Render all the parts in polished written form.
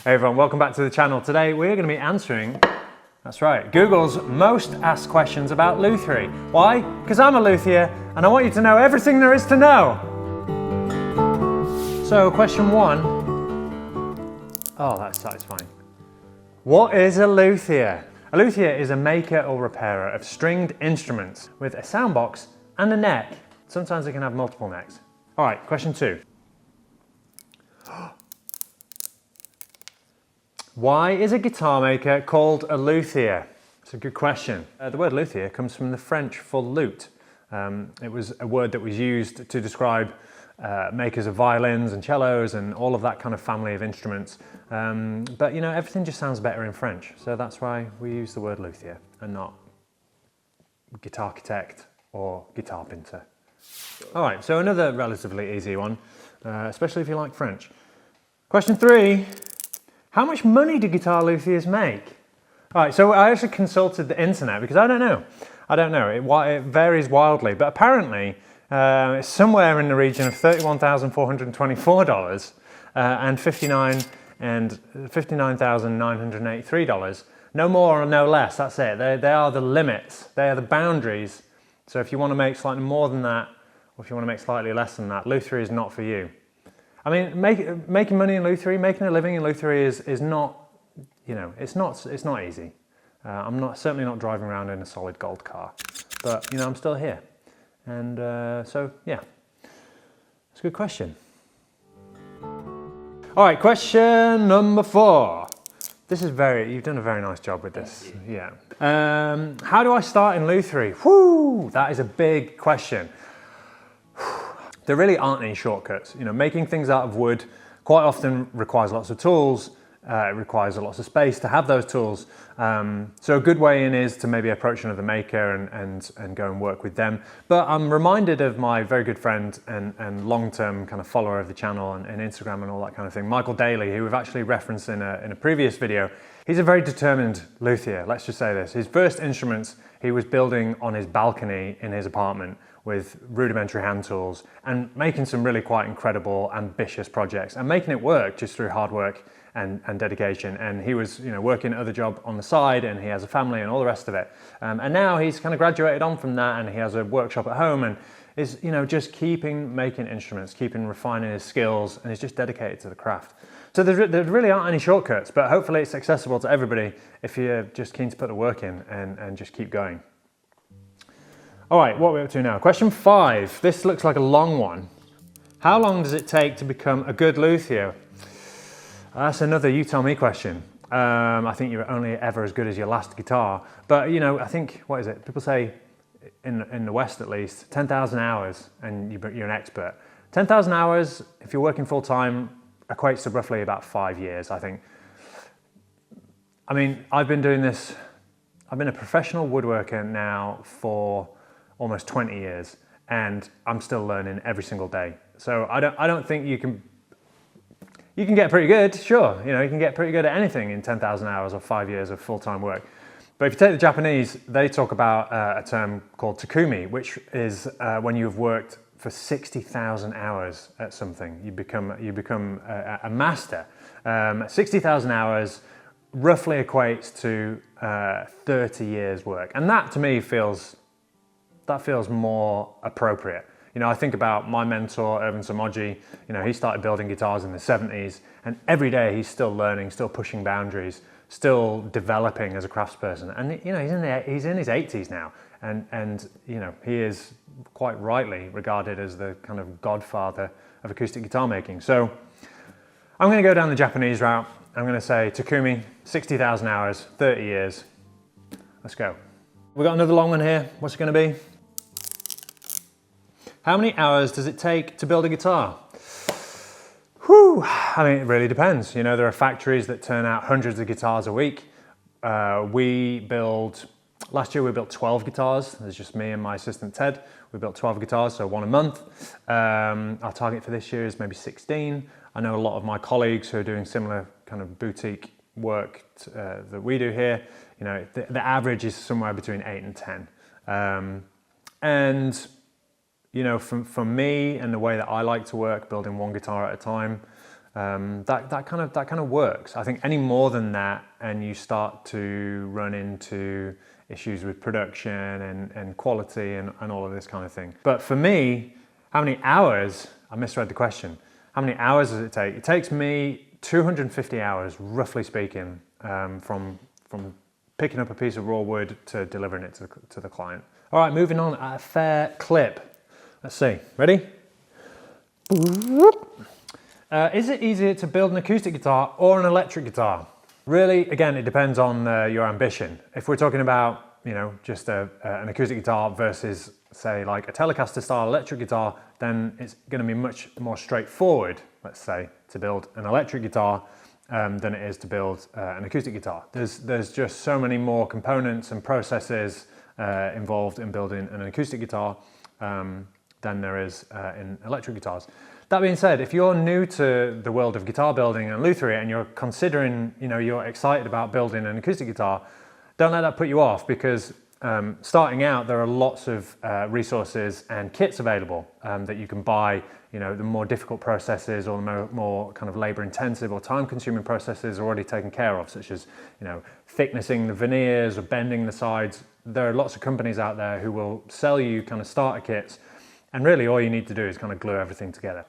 Hey everyone, welcome back to the channel. Today we're going to be answering, that's right, Google's most asked questions about lutherie. Why? Because I'm a luthier and I want you to know everything there is to know. So question one, oh that's satisfying. What is a luthier? A luthier is a maker or repairer of stringed instruments with a sound box and a neck. Sometimes they can have multiple necks. All right, question two. Why is a guitar maker called a luthier? It's a good question. The word luthier comes from the French for lute. It was a word that was used to describe makers of violins and cellos and all of that kind of family of instruments. But you know, everything just sounds better in French, so that's why we use the word luthier and not guitar architect or guitar pinter. All right, so another relatively easy one, especially if you like French. Question three. How much money do guitar luthiers make? All right, so I actually consulted the internet because I don't know. It varies wildly, but apparently it's somewhere in the region of $31,424 and $59,983. No more or no less, that's it. They are the limits, they are the boundaries. So if you want to make slightly more than that, or if you want to make slightly less than that, lutherie is not for you. I mean, making money in lutherie, making a living in lutherie is not, you know, it's not easy. I'm certainly not driving around in a solid gold car, but you know, I'm still here. And so, yeah, it's a good question. All right, question number four. You've done a very nice job with this. Yeah. How do I start in lutherie? Whoo, that is a big question. There really aren't any shortcuts. You know, making things out of wood quite often requires lots of tools. It requires lots of space to have those tools. So a good way in is to maybe approach another maker and go and work with them. But I'm reminded of my very good friend and long-term kind of follower of the channel and Instagram and all that kind of thing, Michael Daly, who we've actually referenced in a previous video. He's a very determined luthier, let's just say this. His first instruments he was building on his balcony in his apartment with rudimentary hand tools and making some really quite incredible, ambitious projects and making it work just through hard work and dedication. And he was, you know, working another job on the side and he has a family and all the rest of it. And now he's kind of graduated on from that and he has a workshop at home and is, you know, just keeping making instruments, keeping refining his skills, and he's just dedicated to the craft. So there really aren't any shortcuts, but hopefully it's accessible to everybody if you're just keen to put the work in and just keep going. All right, what are we up to now? Question five. This looks like a long one. How long does it take to become a good luthier? That's another you tell me question. I think you're only ever as good as your last guitar. But you know, I think, what is it? People say, in the West at least, 10,000 hours and you're an expert. 10,000 hours, if you're working full time, equates to roughly about 5 years, I think. I mean, I've been doing this, I've been a professional woodworker now for almost 20 years and I'm still learning every single day. So I don't think you can get pretty good, sure. You know, you can get pretty good at anything in 10,000 hours or 5 years of full-time work. But if you take the Japanese, they talk about a term called takumi, which is when you've worked for 60,000 hours at something, you become a master. 60,000 hours roughly equates to 30 years work. And that to me feels more appropriate. You know, I think about my mentor, Irvin Samoji. You know, he started building guitars in the 70s and every day he's still learning, still pushing boundaries, still developing as a craftsperson. And you know, he's in his 80s now and you know, he is quite rightly regarded as the kind of godfather of acoustic guitar making. So I'm going to go down the Japanese route. I'm going to say takumi, 60,000 hours, 30 years. Let's go. We've got another long one here. What's it going to be? How many hours does it take to build a guitar? Whew, I mean, it really depends. You know, there are factories that turn out hundreds of guitars a week. Last year we built 12 guitars. There's just me and my assistant Ted. We built 12 guitars, so one a month. Our target for this year is maybe 16. I know a lot of my colleagues who are doing similar kind of boutique work that we do here. You know, the average is somewhere between 8 and 10. And you know, from me and the way that I like to work, building one guitar at a time, That kind of works. I think any more than that, and you start to run into issues with production and quality and all of this kind of thing. But for me, how many hours? I misread the question. How many hours does it take? It takes me 250 hours, roughly speaking, from picking up a piece of raw wood to delivering it to the client. All right, moving on at a fair clip. Let's see, ready? Is it easier to build an acoustic guitar or an electric guitar? Really, again, it depends on your ambition. If we're talking about, just an acoustic guitar versus, say, like a Telecaster style electric guitar, then it's going to be much more straightforward, let's say, to build an electric guitar than it is to build an acoustic guitar. There's just so many more components and processes involved in building an acoustic guitar than there is in electric guitars. That being said, if you're new to the world of guitar building and luthiery and you're considering, you're excited about building an acoustic guitar, don't let that put you off, because starting out, there are lots of resources and kits available that you can buy. The more difficult processes or the more kind of labor intensive or time consuming processes are already taken care of, such as, thicknessing the veneers or bending the sides. There are lots of companies out there who will sell you kind of starter kits, and really all you need to do is kind of glue everything together.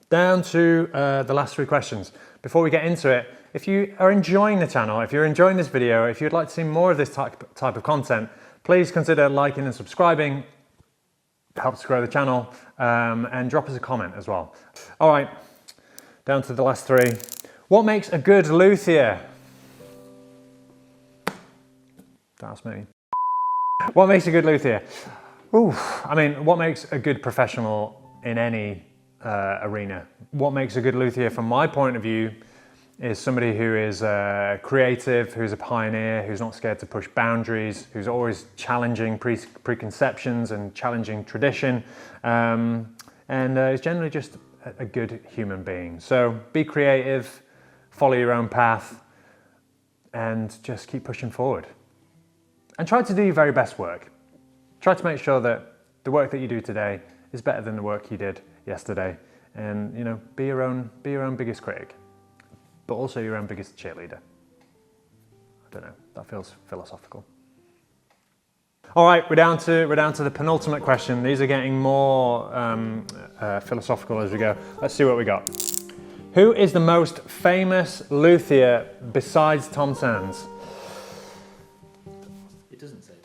Down to the last 3 questions. Before we get into it, if you are enjoying the channel, if you're enjoying this video, if you'd like to see more of this type of content, please consider liking and subscribing. It helps grow the channel, and drop us a comment as well. All right, down to the last 3. What makes a good luthier? Don't ask me. What makes a good luthier? What makes a good professional in any arena? What makes a good luthier from my point of view is somebody who is creative, who's a pioneer, who's not scared to push boundaries, who's always challenging preconceptions and challenging tradition, and is generally just a good human being. So be creative, follow your own path, and just keep pushing forward. And try to do your very best work. Try to make sure that the work that you do today is better than the work you did yesterday, and be your own biggest critic, but also your own biggest cheerleader. I don't know, that feels philosophical. All right, we're down to the penultimate question. These are getting more philosophical as we go. Let's see what we got. Who is the most famous luthier besides Tom Sands? It doesn't say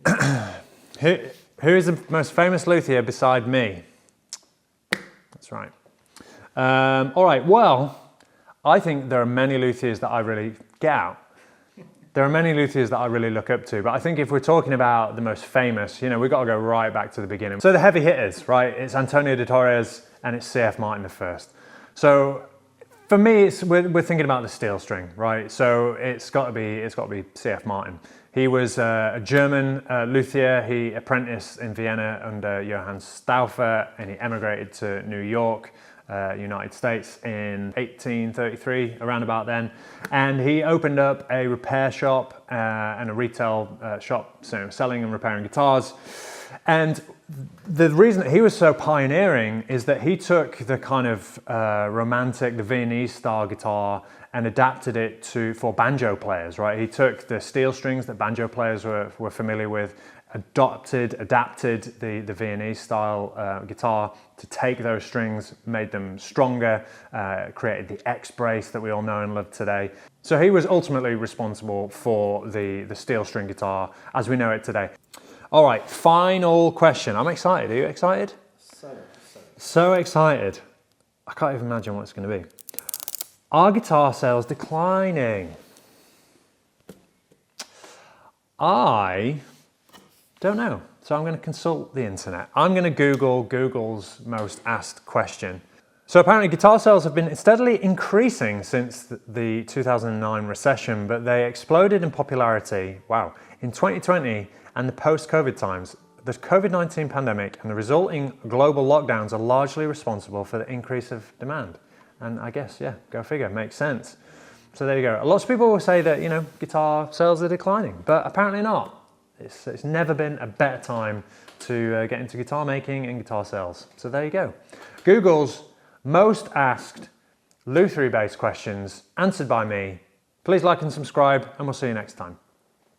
that. Who is the most famous luthier beside me? That's right. All right, well, I think there are many luthiers that I really get out. There are many luthiers that I really look up to, but I think if we're talking about the most famous, we've got to go right back to the beginning. So the heavy hitters, right? It's Antonio de Torres and it's C.F. Martin I. So for me, we're thinking about the steel string, right? So it's got to be C.F. Martin. He was a German luthier. He apprenticed in Vienna under Johann Stauffer, and he emigrated to New York, United States in 1833, around about then. And he opened up a repair shop and a retail shop, so selling and repairing guitars. And the reason that he was so pioneering is that he took the kind of romantic, the Viennese style guitar and adapted it for banjo players, right? He took the steel strings that banjo players were familiar with, adapted the Viennese style guitar to take those strings, made them stronger, created the X brace that we all know and love today. So he was ultimately responsible for the steel string guitar as we know it today. All right, final question. I'm excited. Are you excited? So excited. I can't even imagine what it's going to be. Are guitar sales declining? I don't know. So I'm going to consult the internet. I'm going to Google Google's most asked question. So apparently guitar sales have been steadily increasing since the 2009 recession, but they exploded in popularity, wow, in 2020 and the post-COVID times. The COVID-19 pandemic and the resulting global lockdowns are largely responsible for the increase of demand. And I guess, yeah, go figure, makes sense. So there you go. Lots of people will say that, guitar sales are declining, but apparently not. It's never been a better time to get into guitar making and guitar sales. So there you go. Google's most asked Lutherie-based questions answered by me. Please like and subscribe, and we'll see you next time.